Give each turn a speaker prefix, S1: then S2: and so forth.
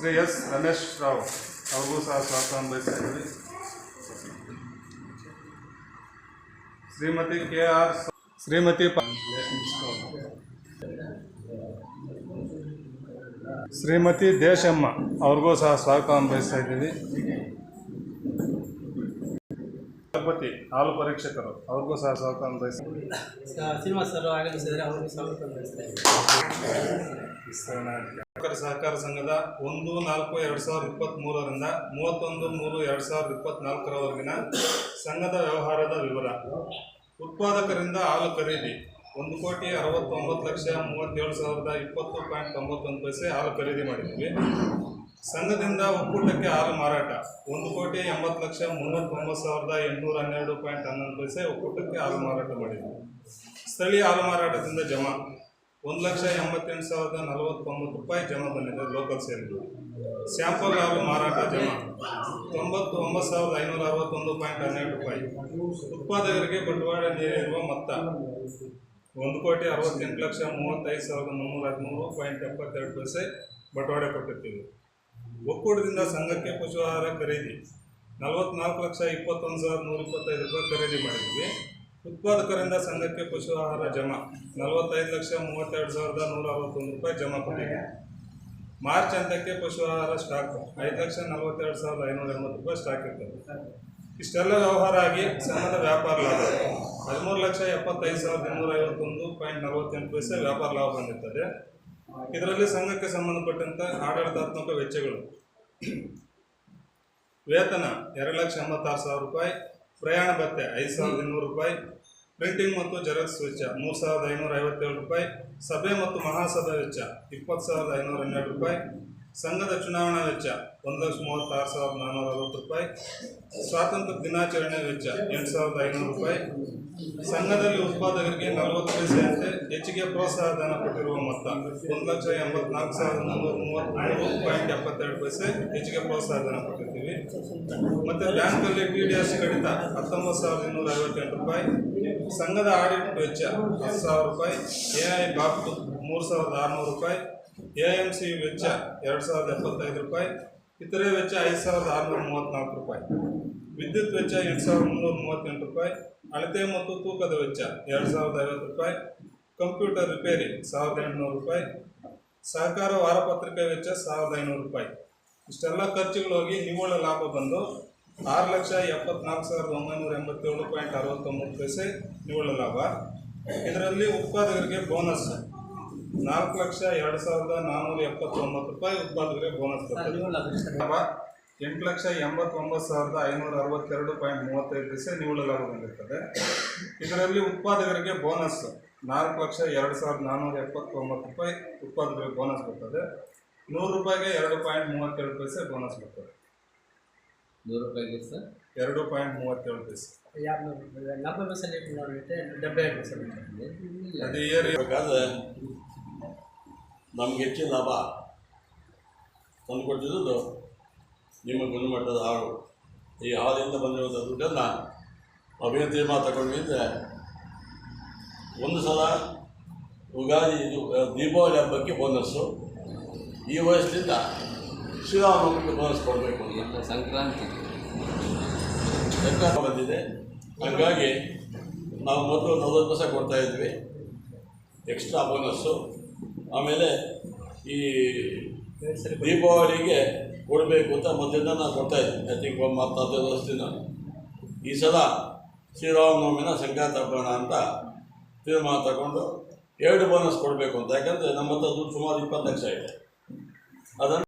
S1: Shri S Ramesh Rao ಅವ್ರಿಗೂ ಸಹ ಸ್ವಾಗತ ಬಯಸ್ತಾ ಇದ್ದೀವಿ. ಶ್ರೀಮತಿ ಕೆ ಆರ್ ಶ್ರೀಮತಿ ದೇಶಮ್ಮ ಅವ್ರಿಗೂ ಸಹ ಸ್ವಾಗತ ಬಯಸ್ತಾ ಇದ್ದೀವಿ. ಗಣಪತಿ ಹಾಲು ಪರೀಕ್ಷಕರು ಅವ್ರಿಗೂ ಸಹ ಸ್ವಾಗತ ಬಯಸ್ತೀವಿ.
S2: ಶ್ರೀನಿವಾಸ್ ಸರ್ ಆಗಮಿಸಿದರೆ ಅವ್ರಿಗೂ ಸ್ವಾಗತ ಬಯಸ್ತಾ ಇದ್ದೀವಿ.
S1: ಸಹಕಾರ ಸಂಘದ 1/4/2023ರಿಂದ 31/3/2024 ಸಂಘದ ವ್ಯವಹಾರದ ವಿವರ. ಉತ್ಪಾದಕರಿಂದ ಹಾಲು ಖರೀದಿ 1,60,37,20,20.91 ಹಾಲು ಖರೀದಿ ಮಾಡಿದ್ವಿ. ಸಂಘದಿಂದ ಒಕ್ಕೂಟಕ್ಕೆ ಹಾಲು ಮಾರಾಟ 1,80,309,812.11 ಒಕ್ಕೂಟಕ್ಕೆ ಹಾಲು ಮಾರಾಟ ಮಾಡಿದ್ವಿ. ಸ್ಥಳೀಯ ಹಾಲು ಮಾರಾಟದಿಂದ ಜಮಾ 1,88,049 ಜಮಾ ಬಂದಿದೆ. ಲೋಕಲ್ ಸೇಲ್ಗಳು. ಸ್ಯಾಂಪಲ್ ಹಾಲು ಮಾರಾಟ ಜಮಾ 99,561.12 ಉತ್ಪಾದಕರಿಗೆ ಬಂಡವಾಳ ನೀಡಿರುವ ಮೊತ್ತ 1,60,35,313.72 ಬಂಡವಾಳ ಕೊಟ್ಟಿರ್ತೀವಿ. ಒಕ್ಕೂಟದಿಂದ ಸಂಘಕ್ಕೆ ಪಶು ಆಹಾರ ಖರೀದಿ 44,21,125 ಖರೀದಿ ಮಾಡಿದ್ವಿ. ಉತ್ಪಾದಕರಿಂದ ಸಂಘಕ್ಕೆ ಪಶು ಆಹಾರ ಜಮಾ 45,32,161 ಜಮಾ ಕೊಟ್ಟಿದೆ. ಮಾರ್ಚ್ ಅಂತ್ಯಕ್ಕೆ ಪಶು ಆಹಾರ ಸ್ಟಾಕ್ 5,42,580 ಸ್ಟಾಕ್ ಇರ್ತದೆ. ಇಷ್ಟೆಲ್ಲ ವ್ಯವಹಾರ ಆಗಿ ಸಂಘದ ವ್ಯಾಪಾರ ಲಾಭ 13,75,251.48 ವ್ಯಾಪಾರ ಲಾಭ ಬಂದಿರ್ತದೆ. ಇದರಲ್ಲಿ ಸಂಘಕ್ಕೆ ಸಂಬಂಧಪಟ್ಟಂತೆ ಆಡಳಿತಾತ್ಮಕ ವೆಚ್ಚಗಳು ವೇತನ 2,86,000 ರೂಪಾಯಿ, ಪ್ರಯಾಣ ಭತ್ಯೆ 5,200 ರೂಪಾಯಿ, ಪ್ರಿಂಟಿಂಗ್ ಮತ್ತು ಜೆರಾಕ್ಸ್ ವೆಚ್ಚ 3,557 ರೂಪಾಯಿ, ಸಭೆ ಮತ್ತು ಮಹಾಸಭೆ ವೆಚ್ಚ 20,512 ರೂಪಾಯಿ, ಸಂಘದ ಚುನಾವಣಾ ವೆಚ್ಚ 1,36,460 ರೂಪಾಯಿ, ಸ್ವಾತಂತ್ರ್ಯ ದಿನಾಚರಣೆ ವೆಚ್ಚ 8,500 ರೂಪಾಯಿ, ಸಂಘದಲ್ಲಿ ಉತ್ಪಾದಕರಿಗೆ 40 ಪೈಸೆಯಂತೆ ಹೆಚ್ಚಿಗೆ ಪ್ರೋತ್ಸಾಹ ಧನ ಕೊಟ್ಟಿರುವ ಮೊತ್ತ 1,84,333.72 ಹೆಚ್ಚಿಗೆ ಪ್ರೋತ್ಸಾಹ ಧನ ಕೊಟ್ಟಿರ್ತೀವಿ. ಮತ್ತು ಬ್ಯಾಂಕಲ್ಲಿ TDS ಕಡಿತ 19,258 ರೂಪಾಯಿ, ಸಂಘದ ಆಡಿಟ್ ವೆಚ್ಚ 10,000 ರೂಪಾಯಿ, AI ಬಾಬ್ತು 3,600 ರೂಪಾಯಿ, AMC ವೆಚ್ಚ 2,075 ರೂಪಾಯಿ, ಇತರೆ ವೆಚ್ಚ 5,634 ರೂಪಾಯಿ, ವಿದ್ಯುತ್ ವೆಚ್ಚ 8,338 ರೂಪಾಯಿ, ಅಳತೆ ಮತ್ತು ತೂಕದ ವೆಚ್ಚ 2,050 ರೂಪಾಯಿ, ಕಂಪ್ಯೂಟರ್ ರಿಪೇರಿ 1,800 ರೂಪಾಯಿ, ಸಹಕಾರ ವಾರಪತ್ರಿಕೆ ವೆಚ್ಚ 1,500 ರೂಪಾಯಿ. ಇಷ್ಟೆಲ್ಲ ಖರ್ಚುಗಳು ಹೋಗಿ ನಿವ್ವಳ ಲಾಭ ಬಂದು 6,74,987.69 ನಿವ್ವಳ ಲಾಭ. ಇದರಲ್ಲಿ ಉತ್ಪಾದಕರಿಗೆ ಬೋನಸ್ 4,02,479 ರೂಪಾಯಿ ಉತ್ಪಾದಕರಿಗೆ ಬೋನಸ್ ಬರ್ತದೆ. ಲಾಭ 8,89,562.35 ನಿವ್ವಳ ಲಾಭ ಬಂದಿರ್ತದೆ. ಇದರಲ್ಲಿ ಉತ್ಪಾದಕರಿಗೆ ಬೋನಸ್ 4,02,479 ರೂಪಾಯಿ ಉತ್ಪಾದಕರಿಗೆ ಬೋನಸ್ ಬರ್ತದೆ. 100 ರೂಪಾಯಿಗೆ 2.37 ಬೋನಸ್ ಬರ್ತದೆ.
S3: 100 ರೂಪಾಯಿಗೆ ಸರ್
S1: 2.37 ಅದು
S4: ಬೇಕಾದ್ರೆ ನಮ್ಗೆ ಹೆಚ್ಚಿನ ಲಾಭ ತಂದುಕೊಟ್ಟಿರೋದು ನಿಮ್ಮ ಗುಣಮಟ್ಟದ ಹಾಲು. ಈ ಹಾಲಿಂದ ಬಂದಿರುವಂಥ ದುಡ್ಡನ್ನು ಅಭಿನ ತೀರ್ಮಾನ ತಗೊಂಡ್ವಿ ಅಂದರೆ ಒಂದು ಸಲ ಯುಗಾದಿ ದೀಪಾವಳಿ ಹಬ್ಬಕ್ಕೆ ಬೋನಸ್ಸು, ಈ ವಯಸ್ಸಿನಿಂದ ಶ್ರೀರಾಮನವಮಿಗೆ ಬೋನಸ್ ಕೊಡಬೇಕು ಅಂತ
S3: ಸಂಕ್ರಾಂತಿ
S4: ಬಂದಿದೆ. ಹಾಗಾಗಿ ನಾವು ಮೊದಲು 40% ಕೊಡ್ತಾಯಿದ್ವಿ ಎಕ್ಸ್ಟ್ರಾ ಬೋನಸ್ಸು. ಆಮೇಲೆ ಈ ದೀಪಾವಳಿಗೆ ಕೊಡಬೇಕು ಅಂತ ಮೊದಲಿಂದ ನಾವು ಕೊಡ್ತಾಯಿದ್ವಿ. ಐ ಥಿಂಕ್ 15 ವರ್ಷದಿಂದ. ಈ ಸಲ ಶ್ರೀರಾಮನವಮಿನ ಸಂಕ್ರಾಂತಿ ಹಬ್ಬನ ಅಂತ ತೀರ್ಮಾನ ತಗೊಂಡು 2 ಬೋನಸ್ ಕೊಡಬೇಕು ಅಂತ. ಯಾಕಂದರೆ ನಮ್ಮ ಹತ್ರ ದುಡ್ಡು ಸುಮಾರು 20 ಲಕ್ಷ ಇದೆ. ಅದನ್ನು